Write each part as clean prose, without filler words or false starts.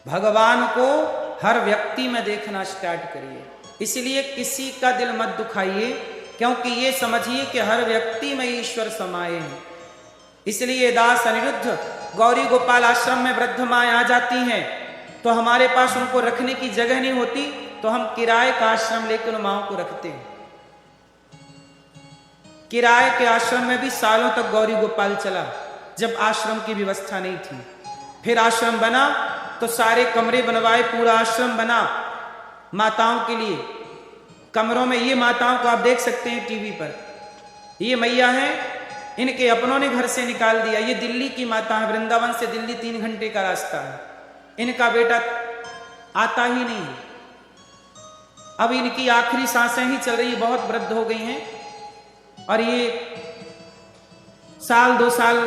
भगवान को हर व्यक्ति में देखना स्टार्ट करिए। इसलिए किसी का दिल मत दुखाइए, क्योंकि ये समझिए कि हर व्यक्ति में ईश्वर समाये हैं। इसलिए दास अनिरुद्ध गौरी गोपाल आश्रम में वृद्ध माएँ आ जाती हैं तो हमारे पास उनको रखने की जगह नहीं होती, तो हम किराए का आश्रम लेकर उन माओं को रखते हैं। किराए के आश्रम में भी सालों तक गौरी गोपाल चला, जब आश्रम की व्यवस्था नहीं थी। फिर आश्रम बना तो सारे कमरे बनवाए, पूरा आश्रम बना माताओं के लिए। कमरों में ये माताओं को आप देख सकते हैं टीवी पर, ये मैया हैं, इनके अपनों ने घर से निकाल दिया। ये दिल्ली की माता है, वृंदावन से दिल्ली 3 घंटे का रास्ता है। इनका बेटा आता ही नहीं, अब इनकी आखिरी सांसें ही चल रही है, बहुत वृद्ध हो गई हैं। और ये साल 2 साल,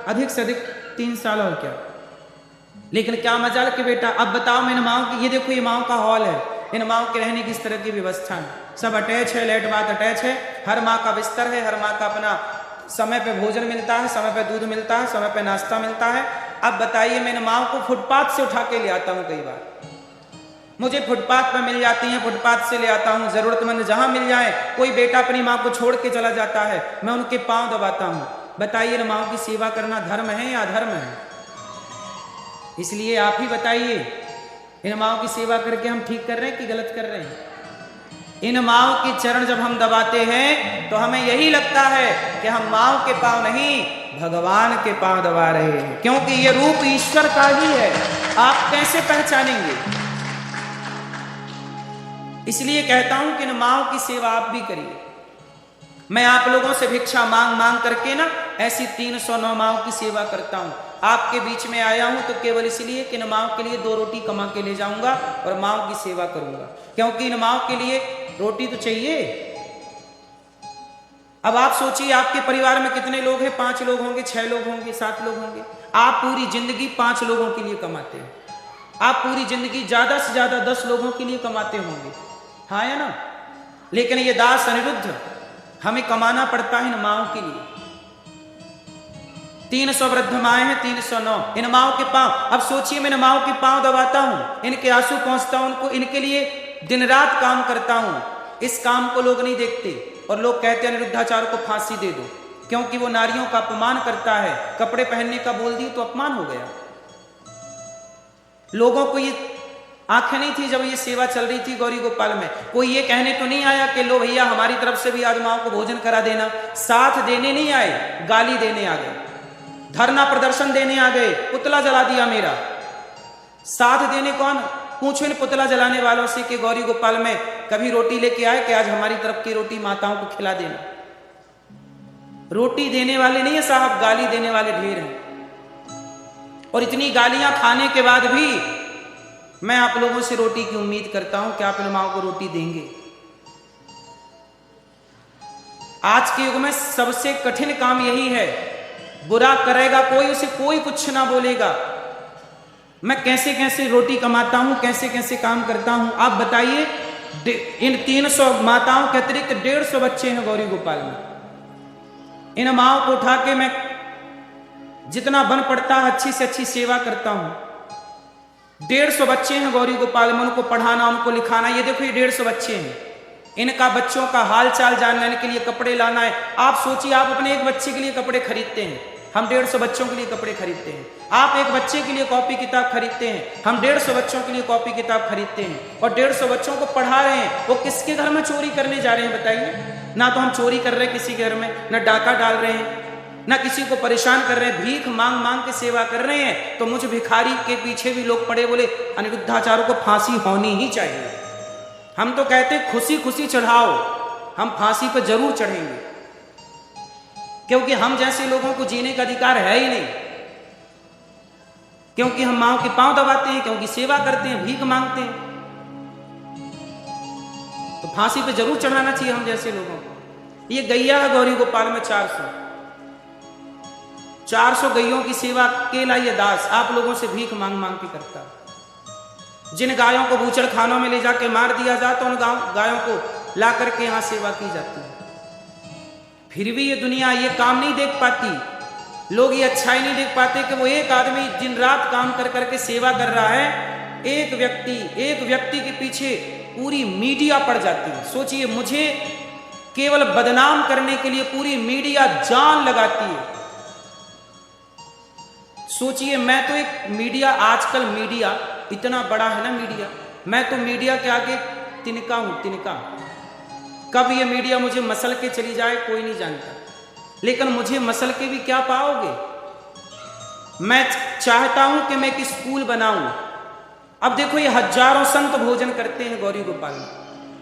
अधिक से अधिक 3 साल और क्या। लेकिन क्या मजाल के बेटा, अब बताओ मैं इन माओं की, ये देखो ये माओं का हॉल है, इन माओं के रहने की इस तरह की व्यवस्था है, सब अटैच है, लेट बात अटैच है, हर माँ का बिस्तर है, हर माँ का अपना समय पे भोजन मिलता है, समय पे दूध मिलता है, समय पे नाश्ता मिलता है। अब बताइए मैं इन माओं को फुटपाथ से उठा के ले आता हूँ, कई बार मुझे फुटपाथ पर मिल जाती हैं, फुटपाथ से ले आता हूँ। जरूरतमंद जहां मिल जाए, कोई बेटा अपनी माँ को छोड़ के चला जाता है, मैं उनके पांव दबाता हूँ। बताइए इन माओं की सेवा करना धर्म है या अधर्म है? इसलिए आप ही बताइए, इन माओं की सेवा करके हम ठीक कर रहे हैं कि गलत कर रहे हैं? इन माओं के चरण जब हम दबाते हैं तो हमें यही लगता है कि हम माओं के पांव नहीं, भगवान के पांव दबा रहे हैं, क्योंकि ये रूप ईश्वर का ही है। आप कैसे पहचानेंगे? इसलिए कहता हूं कि इन माओं की सेवा आप भी करिए। मैं आप लोगों से भिक्षा मांग मांग करके ना ऐसी 309 माओं की सेवा करता हूं। आपके बीच में आया हूं तो केवल इसलिए कि इन माओं के लिए 2 रोटी कमा के ले जाऊंगा और माओं की सेवा करूंगा, क्योंकि इन माओं के लिए रोटी तो चाहिए। अब आप सोचिए, आपके परिवार में कितने लोग हैं? 5 लोग होंगे, 6 लोग होंगे, 7 लोग होंगे। आप पूरी जिंदगी 5 लोगों के लिए कमाते हैं, आप पूरी जिंदगी ज्यादा से ज्यादा 10 लोगों के लिए कमाते होंगे, हाँ या ना? लेकिन ये दास अनिरुद्ध, हमें कमाना पड़ता है इन माओं के लिए। 300 वृद्ध माएँ हैं, 309 इन माओं के पांव। अब सोचिए, मैं इन माओं के पांव दबाता हूं, इनके आंसू पहुंचता हूं उनको, इनके लिए दिन रात काम करता हूं। इस काम को लोग नहीं देखते और लोग कहते हैं अनिरुद्धाचार्य को फांसी दे दो, क्योंकि वो नारियों का अपमान करता है। कपड़े पहनने का बोल दिए तो अपमान हो गया। लोगों को ये आंखें नहीं थी जब ये सेवा चल रही थी गौरी गोपाल में। कोई ये कहने तो नहीं आया कि लो भैया हमारी तरफ से भी आज माओं को भोजन करा देना। साथ देने नहीं आए, गाली देने आ गए, धरना प्रदर्शन देने आ गए, पुतला जला दिया मेरा। साथ देने कौन? पूछो इन पुतला जलाने वालों से कि गौरी गोपाल में कभी रोटी लेके आए कि आज हमारी तरफ की रोटी माताओं को खिला देना। रोटी देने वाले नहीं है साहब, गाली देने वाले ढेर हैं। और इतनी गालियां खाने के बाद भी मैं आप लोगों से रोटी की उम्मीद करता हूं कि आप इन माओं को रोटी देंगे। आज के युग में सबसे कठिन काम यही है। बुरा करेगा कोई, उसे कोई कुछ ना बोलेगा। मैं कैसे कैसे रोटी कमाता हूं, कैसे कैसे काम करता हूं, आप बताइए। इन 300 माताओं के अतिरिक्त 150 बच्चे हैं गौरी गोपाल में। इन माओं को उठा के मैं जितना बन पड़ता है अच्छी से अच्छी सेवा करता हूं। 150 बच्चे हैं गौरी गोपाल में, उनको पढ़ाना, उनको लिखाना। ये देखो ये 150 बच्चे हैं, इनका बच्चों का हाल चाल जानने के लिए कपड़े लाना है। आप सोचिए, आप अपने एक बच्चे के लिए कपड़े खरीदते हैं, हम 150 बच्चों के लिए कपड़े खरीदते हैं। आप एक बच्चे के लिए कॉपी किताब खरीदते हैं, हम 150 बच्चों के लिए कॉपी किताब खरीदते हैं। और 150 बच्चों को पढ़ा रहे हैं। वो किसके घर में चोरी करने जा रहे हैं बताइए? ना तो हम चोरी कर रहे हैं किसी घर में, ना डाका डाल रहे हैं, ना किसी को परेशान कर रहे हैं, भीख मांग मांग के सेवा कर रहे हैं। तो मुझ भिखारी के पीछे भी लोग पड़े, बोले अनिरुद्धाचार्य को फांसी होनी ही चाहिए। हम तो कहते खुशी खुशी चढ़ाओ, हम फांसी पर जरूर चढ़ेंगे, क्योंकि हम जैसे लोगों को जीने का अधिकार है ही नहीं। क्योंकि हम माओं के पांव दबाते हैं, क्योंकि सेवा करते हैं, भीख मांगते हैं, तो फांसी पे जरूर चढ़ाना चाहिए हम जैसे लोगों को। ये गैया है गौरी गोपाल में 400 गैयों की सेवा अकेला ये दास आप लोगों से भीख मांग मांग के करता। जिन गायों को बूचड़ खानों में ले जाके मार दिया जाता, उन गायों को ला करके यहां सेवा की जाती है। फिर भी ये दुनिया ये काम नहीं देख पाती, लोग ये अच्छाई नहीं देख पाते कि वो एक आदमी दिन रात काम कर करके सेवा कर रहा है, एक व्यक्ति के पीछे पूरी मीडिया पड़ जाती है। सोचिए, मुझे केवल बदनाम करने के लिए पूरी मीडिया जान लगाती है। सोचिए, मैं तो एक मीडिया, आजकल मीडिया इतना बड़ा है ना, मीडिया, मैं तो मीडिया के आगे तिनका हूं, तिनका। कब ये मीडिया मुझे मसल के चली जाए कोई नहीं जानता, लेकिन मुझे मसल के भी क्या पाओगे। मैं चाहता हूं कि मैं एक स्कूल बनाऊं। अब देखो, ये हजारों संत भोजन करते हैं गौरी गोपाल में,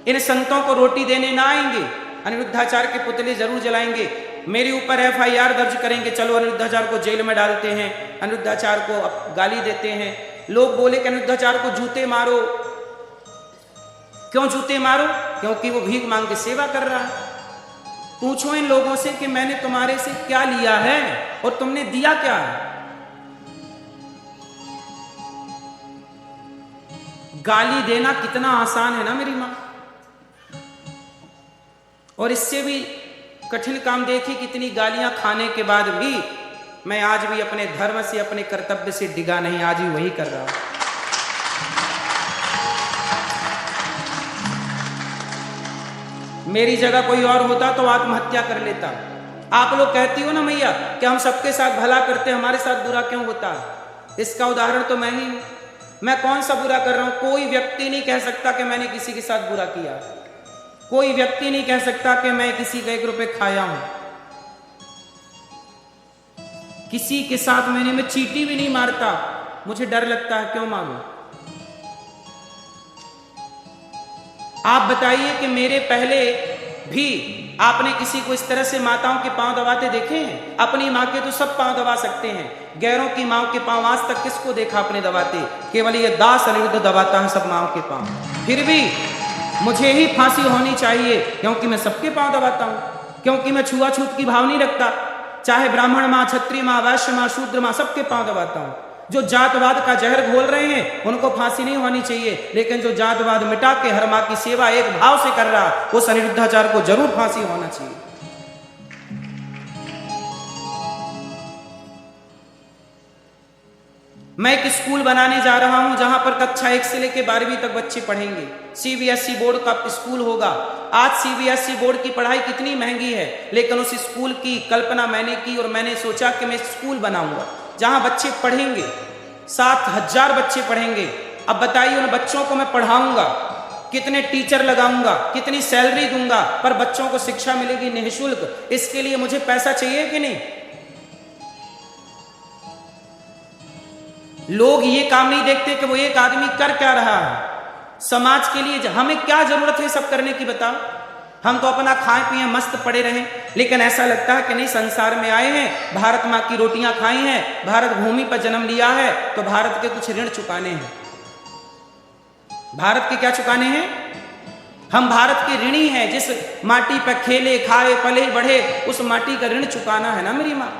इन संतों को रोटी देने ना आएंगे, अनिरुद्धाचार्य के पुतले जरूर जलाएंगे, मेरे ऊपर FIR दर्ज करेंगे, चलो अनिरुद्धाचार्य को जेल में डालते हैं, अनिरुद्धाचार्य को गाली देते हैं। लोग बोले कि अनिरुद्धाचार्य को जूते मारो। क्यों जूते मारो? क्योंकि वो भीख मांग के सेवा कर रहा है। पूछो इन लोगों से कि मैंने तुम्हारे से क्या लिया है और तुमने दिया क्या है। गाली देना कितना आसान है ना मेरी मां, और इससे भी कठिन काम देखिए, कितनी गालियां खाने के बाद भी मैं आज भी अपने धर्म से, अपने कर्तव्य से डिगा नहीं, आज भी वही कर रहा हूं। मेरी जगह कोई और होता तो आत्महत्या कर लेता। आप लोग कहती हो ना मैया कि हम सबके साथ भला करते, हमारे साथ बुरा क्यों होता है? इसका उदाहरण तो मैं ही हूं। मैं कौन सा बुरा कर रहा हूं? कोई व्यक्ति नहीं कह सकता कि मैंने किसी के साथ बुरा किया। कोई व्यक्ति नहीं कह सकता कि मैं किसी का 1 रुपए खाया हूं। किसी के साथ मैं चीटी भी नहीं मारता, मुझे डर लगता है, क्यों मारूं? आप बताइए कि मेरे पहले भी आपने किसी को इस तरह से माताओं के पांव दबाते देखे हैं? अपनी मां के तो सब पांव दबा सकते हैं, गैरों की मां के पांव आज तक किसको देखा अपने दबाते? केवल ये दास अनिरुद्ध दबाता है सब मां के पांव। फिर भी मुझे ही फांसी होनी चाहिए, क्योंकि मैं सबके पांव दबाता हूं, क्योंकि मैं छुआछूत की भाव नहीं रखता। चाहे ब्राह्मण मां, क्षत्रिय मां, वैश्य मां, शूद्र मां, सबके पांव दबाता हूं। जो जातवाद का जहर घोल रहे हैं उनको फांसी नहीं होनी चाहिए, लेकिन जो जातवाद मिटा के हर मां की सेवा एक भाव से कर रहा, उस अनिरुद्धाचार्य को जरूर फांसी होना चाहिए। मैं एक स्कूल बनाने जा रहा हूं जहां पर कक्षा 1 से लेकर 12वीं तक बच्चे पढ़ेंगे। CBSE बोर्ड का स्कूल होगा। आज CBSE बोर्ड की पढ़ाई कितनी महंगी है, लेकिन उस स्कूल की कल्पना मैंने की और मैंने सोचा कि मैं स्कूल बनाऊंगा जहां बच्चे पढ़ेंगे, 7000 बच्चे पढ़ेंगे। अब बताइए, उन बच्चों को मैं पढ़ाऊंगा, कितने टीचर लगाऊंगा, कितनी सैलरी दूंगा, पर बच्चों को शिक्षा मिलेगी निःशुल्क। इसके लिए मुझे पैसा चाहिए कि नहीं? लोग ये काम नहीं देखते कि वो एक आदमी कर क्या रहा है समाज के लिए। हमें क्या जरूरत है सब करने की, बताओ? हम तो अपना खाए पिए मस्त पड़े रहें, लेकिन ऐसा लगता है कि नहीं, संसार में आए हैं, भारत माँ की रोटियां खाई हैं, भारत भूमि पर जन्म लिया है, तो भारत के कुछ ऋण चुकाने हैं। भारत के क्या चुकाने हैं? हम भारत के ऋणी हैं। जिस माटी पर खेले, खाए, पले, बढ़े, उस माटी का ऋण चुकाना है ना मेरी माँ।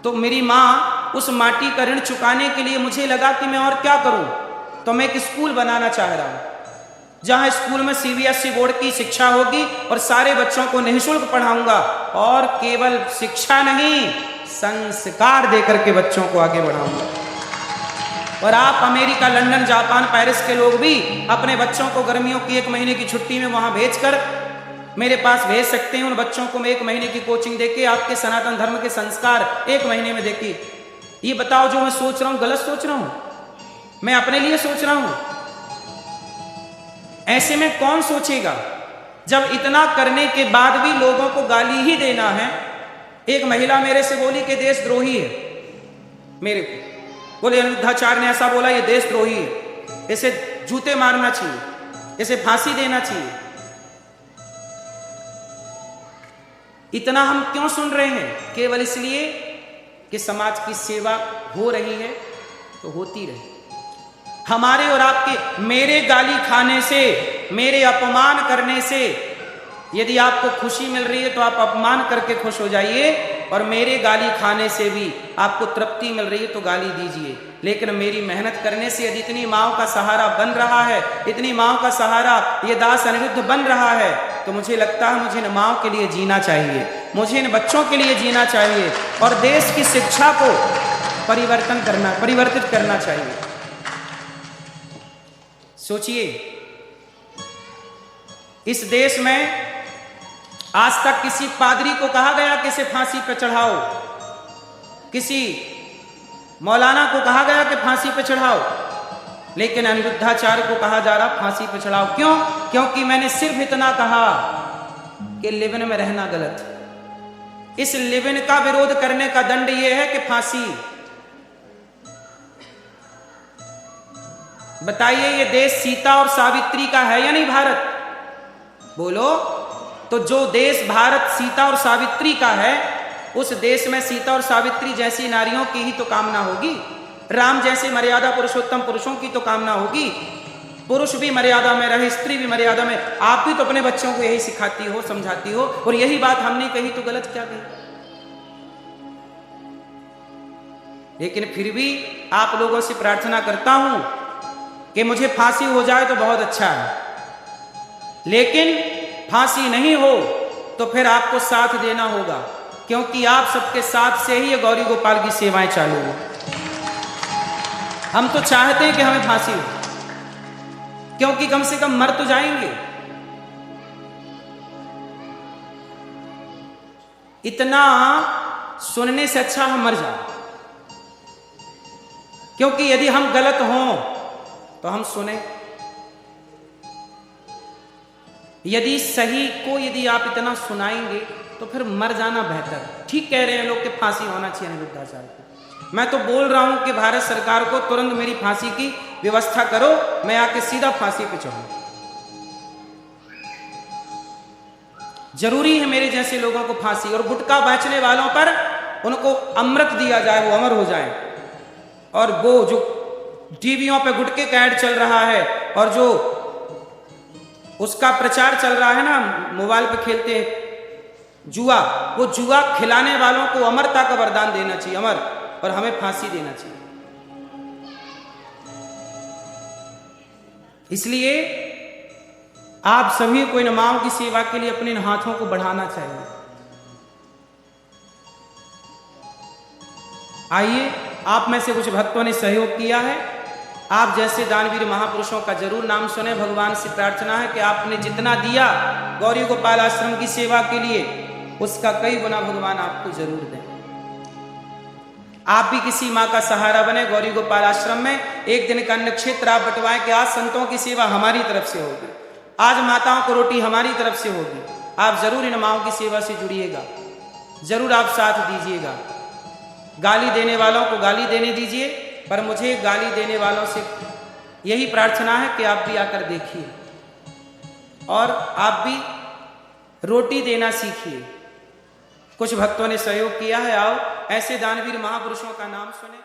तो मेरी माँ उस माटी का ऋण चुकाने के लिए मुझे लगा कि मैं और क्या करूं, तो मैं एक स्कूल बनाना चाह रहा हूं जहां स्कूल में CBSE बोर्ड की शिक्षा होगी और सारे बच्चों को निःशुल्क पढ़ाऊंगा। और केवल शिक्षा नहीं, संस्कार देकर के बच्चों को आगे बढ़ाऊंगा। और आप अमेरिका, लंदन, जापान, पेरिस के लोग भी अपने बच्चों को गर्मियों की 1 महीने की छुट्टी में वहां भेजकर मेरे पास भेज सकते हैं। उन बच्चों को मैं 1 महीने की कोचिंग देके आपके सनातन धर्म के संस्कार 1 महीने में देके। ये बताओ, जो मैं सोच रहा हूं गलत सोच रहा हूं? मैं अपने लिए सोच रहा हूं? ऐसे में कौन सोचेगा? जब इतना करने के बाद भी लोगों को गाली ही देना है। एक महिला मेरे से बोली कि देशद्रोही है, मेरे को बोले अनिरुद्धाचार्य ने ऐसा बोला, ये देशद्रोही है, इसे जूते मारना चाहिए, इसे फांसी देना चाहिए। इतना हम क्यों सुन रहे हैं? केवल इसलिए कि समाज की सेवा हो रही है तो होती रहे। हमारे और आपके, मेरे गाली खाने से, मेरे अपमान करने से यदि आपको खुशी मिल रही है तो आप अपमान करके खुश हो जाइए, और मेरे गाली खाने से भी आपको तृप्ति मिल रही है तो गाली दीजिए। लेकिन मेरी मेहनत करने से यदि इतनी माओ का सहारा बन रहा है, इतनी माओ का सहारा ये दास अनिरुद्ध बन रहा है, तो मुझे लगता है मुझे इन माओ के लिए जीना चाहिए, मुझे इन बच्चों के लिए जीना चाहिए। और देश की शिक्षा को परिवर्तित करना चाहिए। सोचिए, इस देश में आज तक किसी पादरी को कहा गया कि इसे फांसी पर चढ़ाओ, किसी मौलाना को कहा गया कि फांसी पर चढ़ाओ, लेकिन अनिरुद्धाचार्य को कहा जा रहा फांसी पर चढ़ाओ। क्यों? क्योंकि मैंने सिर्फ इतना कहा कि लिविन में रहना गलत है। इस लिविन का विरोध करने का दंड यह है कि फांसी। बताइए, ये देश सीता और सावित्री का है या नहीं? भारत बोलो। तो जो देश भारत सीता और सावित्री का है, उस देश में सीता और सावित्री जैसी नारियों की ही तो कामना होगी। राम जैसे मर्यादा पुरुषोत्तम पुरुषों की तो कामना होगी। पुरुष भी मर्यादा में रहे, स्त्री भी मर्यादा में। आप भी तो अपने बच्चों को यही सिखाती हो, समझाती हो, और यही बात हमने कही तो गलत क्या कही? लेकिन फिर भी आप लोगों से प्रार्थना करता हूं कि मुझे फांसी हो जाए तो बहुत अच्छा है, लेकिन फांसी नहीं हो तो फिर आपको साथ देना होगा, क्योंकि आप सबके साथ से ही ये गौरी गोपाल की सेवाएं चालू हो। हम तो चाहते हैं कि हमें फांसी हो, क्योंकि कम से कम मर तो जाएंगे। इतना सुनने से अच्छा हम मर जाए, क्योंकि यदि हम गलत हों तो हम सुने, यदि सही को यदि आप इतना सुनाएंगे तो फिर मर जाना बेहतर। ठीक कह रहे हैं लोग कि फांसी होना चाहिए अनिरुद्धाचार्य को। मैं तो बोल रहा हूं कि भारत सरकार को तुरंत मेरी फांसी की व्यवस्था करो, मैं आके सीधा फांसी पे चढ़ूं। जरूरी है मेरे जैसे लोगों को फांसी, और गुटखा बेचने वालों पर उनको अमृत दिया जाए, वो अमर हो जाए। और वो जो टीवियों पे गुटखे का ऐड चल रहा है और जो उसका प्रचार चल रहा है ना, मोबाइल पे खेलते हैं जुआ, वो जुआ खिलाने वालों को अमरता का वरदान देना चाहिए, अमर, और हमें फांसी देना चाहिए। इसलिए आप सभी को इन माओं की सेवा के लिए अपने हाथों को बढ़ाना चाहिए। आइए, आप में से कुछ भक्तों ने सहयोग किया है। आप जैसे दानवीर महापुरुषों का जरूर नाम सुने। भगवान से प्रार्थना है कि आपने जितना दिया गौरी गोपाल आश्रम की सेवा के लिए, उसका कई गुना भगवान आपको जरूर दें। आप भी किसी माँ का सहारा बने। गौरी गोपाल आश्रम में एक दिन का नक्षत्र आप बंटवाएं कि आज संतों की सेवा हमारी तरफ से होगी, आज माताओं को रोटी हमारी तरफ से होगी। आप जरूर इन माओं की सेवा से जुड़िएगा, जरूर आप साथ दीजिएगा। गाली देने वालों को गाली देने दीजिए, पर मुझे गाली देने वालों से यही प्रार्थना है कि आप भी आकर देखिए और आप भी रोटी देना सीखिए। कुछ भक्तों ने सहयोग किया है, आओ ऐसे दानवीर महापुरुषों का नाम सुने।